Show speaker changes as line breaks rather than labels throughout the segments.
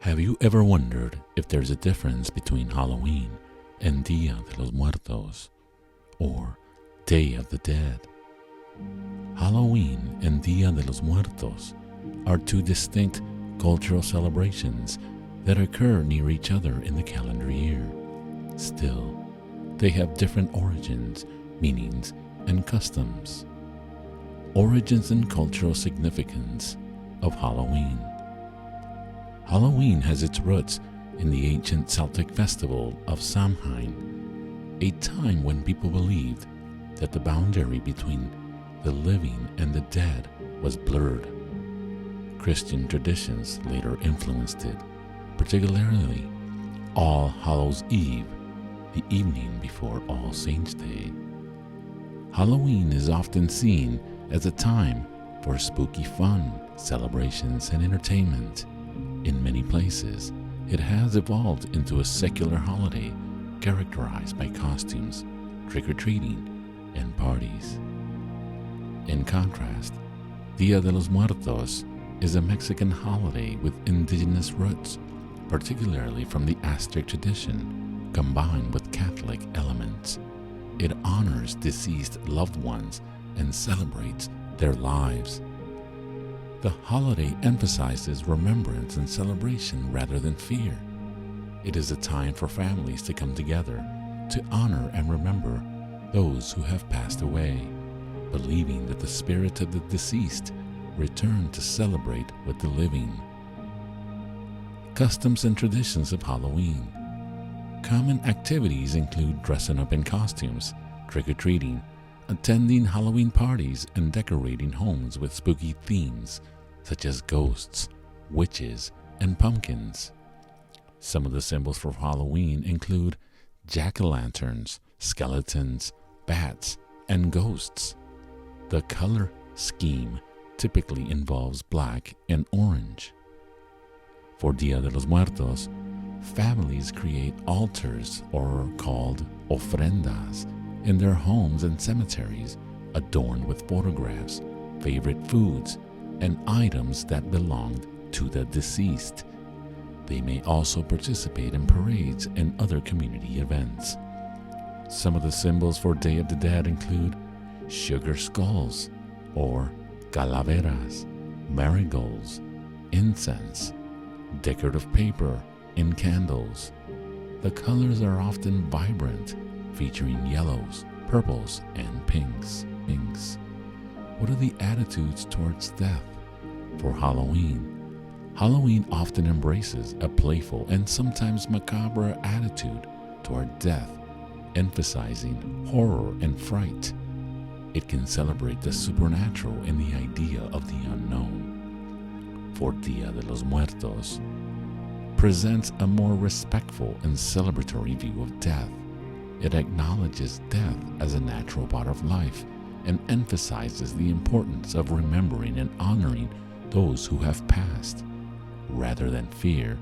Have you ever wondered if there's a difference between Halloween and Dia de los Muertos, or Day of the Dead? Halloween and Dia de los Muertos are two distinct cultural celebrations that occur near each other in the calendar year. Still, they have different origins, meanings, and customs. Origins and cultural significance of Halloween. Halloween has its roots in the ancient Celtic festival of Samhain, a time when people believed that the boundary between the living and the dead was blurred. Christian traditions later influenced it, particularly All Hallows' Eve, the evening before All Saints' Day. Halloween is often seen as a time for spooky fun, celebrations, and entertainment. In many places, it has evolved into a secular holiday characterized by costumes, trick-or-treating, and parties. In contrast, Dia de los Muertos is a Mexican holiday with indigenous roots, particularly from the Aztec tradition, combined with Catholic elements. It honors deceased loved ones and celebrates their lives. The holiday emphasizes remembrance and celebration rather than fear. It is a time for families to come together to honor and remember those who have passed away, believing that the spirit of the deceased return to celebrate with the living. Customs and traditions of Halloween. Common activities include dressing up in costumes, trick-or-treating, attending Halloween parties, and decorating homes with spooky themes such as ghosts, witches, and pumpkins. Some of the symbols for Halloween include jack-o'-lanterns, skeletons, bats, and ghosts. The color scheme typically involves black and orange. For Dia de los Muertos, families create altars, or called ofrendas, in their homes and cemeteries, adorned with photographs, favorite foods, and items that belonged to the deceased. They may also participate in parades and other community events. Some of the symbols for Day of the Dead include sugar skulls, or calaveras, marigolds, incense, decorative paper, and candles. The colors are often vibrant, featuring yellows, purples, and pinks. What are the attitudes towards death? For Halloween, Halloween often embraces a playful and sometimes macabre attitude toward death, emphasizing horror and fright. It can celebrate the supernatural and the idea of the unknown. For Dia de los Muertos, presents a more respectful and celebratory view of death. It acknowledges death as a natural part of life and emphasizes the importance of remembering and honoring those who have passed. Rather than fear,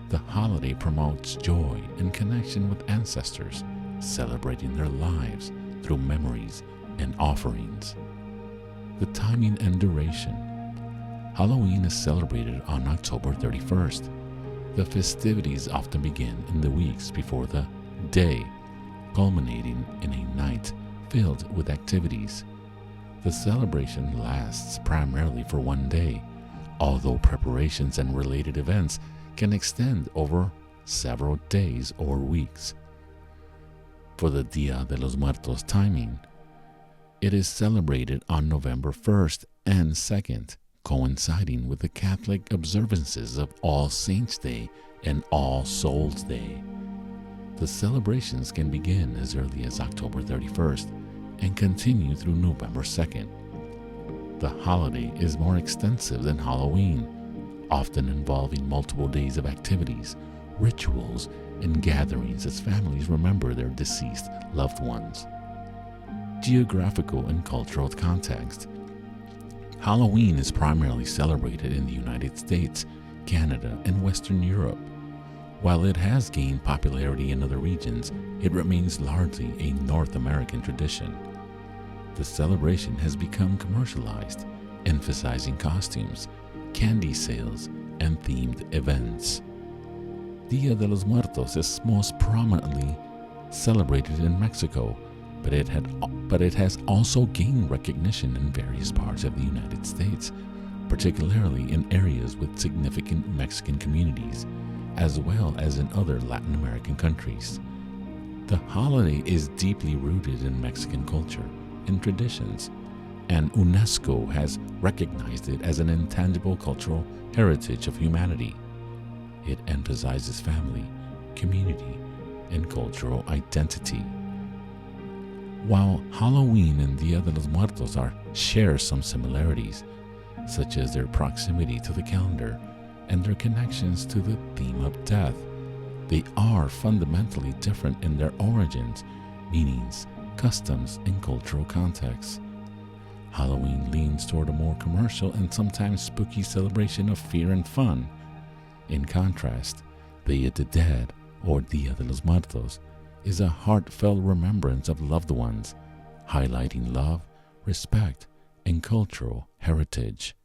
the holiday promotes joy and connection with ancestors, celebrating their lives through memories and offerings. The timing and duration. Halloween is celebrated on October 31st. The festivities often begin in the weeks before the day, culminating in a night filled with activities. The celebration lasts primarily for one day, although preparations and related events can extend over several days or weeks. For the Dia de los Muertos timing, it is celebrated on November 1st and 2nd, coinciding with the Catholic observances of All Saints' Day and All Souls' Day. The celebrations can begin as early as October 31st and continue through November 2nd. The holiday is more extensive than Halloween, often involving multiple days of activities, rituals, and gatherings as families remember their deceased loved ones. Geographical and cultural context. Halloween is primarily celebrated in the United States, Canada, and Western Europe. While it has gained popularity in other regions, it remains largely a North American tradition. The celebration has become commercialized, emphasizing costumes, candy sales, and themed events. Dia de los Muertos is most prominently celebrated in Mexico, but it has also gained recognition in various parts of the United States, particularly in areas with significant Mexican communities, as well as in other Latin American countries. The holiday is deeply rooted in Mexican culture and traditions, and UNESCO has recognized it as an intangible cultural heritage of humanity. It emphasizes family, community, and cultural identity. While Halloween and Dia de los Muertos share some similarities, such as their proximity to the calendar and their connections to the theme of death, they are fundamentally different in their origins, meanings, customs, and cultural contexts. Halloween leans toward a more commercial and sometimes spooky celebration of fear and fun. In contrast, Dia de Dead, or Dia de los Muertos, is a heartfelt remembrance of loved ones, highlighting love, respect, and cultural heritage.